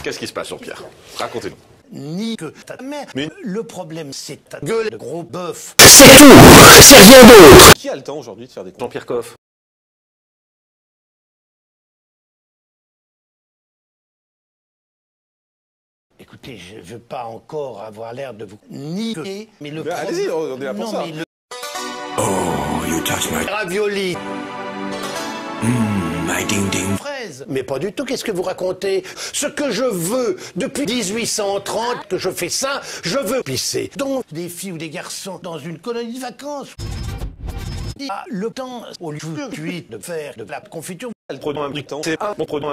Qu'est-ce qui se passe, Jean-Pierre? Racontez-nous. Ni que ta mère. Mais le problème, c'est ta gueule de gros bœuf. C'est tout, c'est rien d'autre. qui a le temps aujourd'hui de faire des Jean-Pierre Coff. Écoutez, je ne veux pas encore avoir l'air de vous niquer, mais le problème... Allez-y, on est là pour non, ça. Mais le Oh, you touch my ravioli, my ding ding. fraise. Mais pas du tout, qu'est-ce que vous racontez? Ce que je veux depuis 1830, que je fais ça, je veux pisser. Donc, des filles ou des garçons dans une colonie de vacances. Ah, le temps, au lieu de faire de la confiture, Le produit du temps, c'est un bon produit.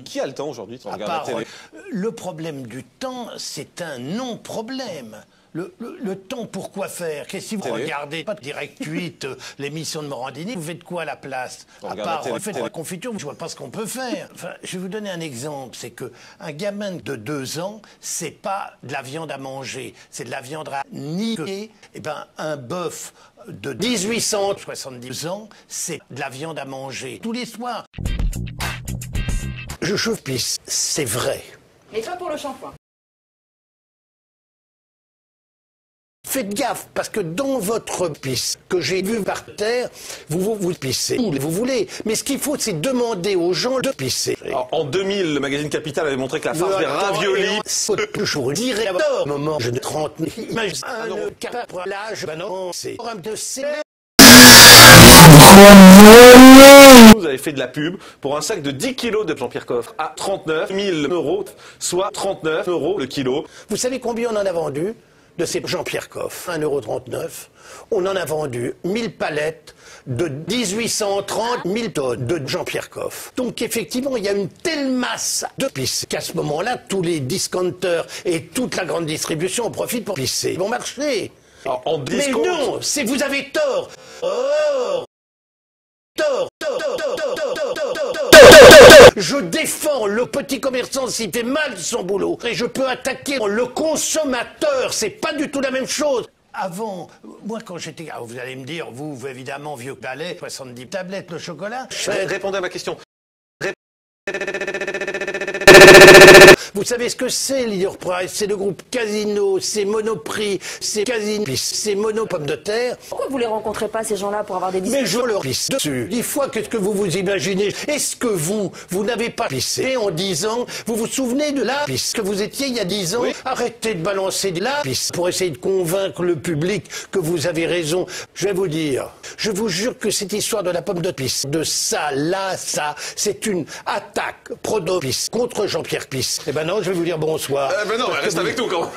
Qui a le temps aujourd'hui de à regarder la part, télé? le problème du temps, c'est un non-problème. Le temps, pourquoi faire? Qu'est-ce que vous Télé. regardez pas Direct 8, l'émission de Morandini, vous faites quoi à la place? On À regarde la part télé. refaire la confiture, je vois pas ce qu'on peut faire. Enfin, je vais vous donner un exemple, c'est que un gamin de 2 ans, c'est pas de la viande à manger, c'est de la viande à niquer. Eh ben, un bœuf de 1870 ans, c'est de la viande à manger tous les soirs. Je pisse, c'est vrai. Mais pas pour le shampoing. Faites gaffe, parce que dans votre pisse que j'ai vu par terre, vous pissez où vous voulez. Mais ce qu'il faut, c'est demander aux gens de pisser. Alors, en 2000, le magazine Capital avait montré que la farce des raviolis... Je vous dirais à un moment, je ne 30 imagine un capralage, ben non, c'est un de ces... Vous avez fait de la pub pour un sac de 10 kilos de Jean-Pierre Coff à 39 000 €, soit 39 € le kilo. Vous savez combien on en a vendu de ces Jean-Pierre Coff? 1,39 €. On en a vendu 1000 palettes de 1830 1000 tonnes de Jean-Pierre Coff. Donc effectivement, il y a une telle masse de pisse qu'à ce moment-là, tous les discounters et toute la grande distribution en profitent pour pisser. Ils vont marcher. Alors, en Mais discount... non, c'est vous avez tort. Tort. Je défends le petit commerçant s'il fait mal son boulot. Et je peux attaquer le consommateur. C'est pas du tout la même chose. Avant, moi quand j'étais... Alors vous allez me dire, vous évidemment, vieux balai, 70 tablettes de chocolat. Répondez à ma question. Vous savez ce que c'est, Leader Price? C'est le groupe Casino, c'est Monoprix, c'est Casino, c'est Mono Pommes de Terre. Pourquoi vous les rencontrez pas, ces gens-là, pour avoir des Mais discussions? je leur pisse dessus. 10 fois, qu'est-ce que vous vous imaginez? Est-ce que vous n'avez pas pissé en 10 ans? Vous vous souvenez de la pisse que vous étiez il y a 10 ans? Oui. Arrêtez de balancer de la pisse pour essayer de convaincre le public que vous avez raison. Je vais vous dire, je vous jure que cette histoire de la pomme de pisse, de ça, là, ça, c'est une attaque pro-pisse contre Jean-Pierre Pisse. Eh ben non, je vais vous dire bonsoir. Ben non, reste avec nous quand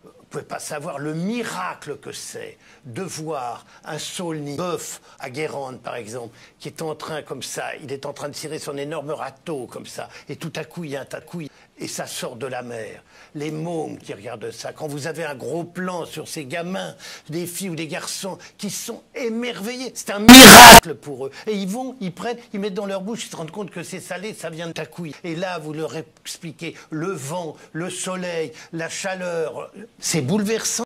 Vous pouvez pas savoir le miracle que c'est de voir un saulni bœuf à Guérande, par exemple, qui est en train comme ça, il est en train de tirer son énorme râteau comme ça, et tout à coup il y a un tas de couilles, et ça sort de la mer. Les mômes qui regardent ça, quand vous avez un gros plan sur ces gamins, des filles ou des garçons qui sont émerveillés, c'est un miracle pour eux. Et ils prennent, ils mettent dans leur bouche, ils se rendent compte que c'est salé, ça vient de ta couille. Et là, vous leur expliquez le vent, le soleil, la chaleur, c'est bouleversant.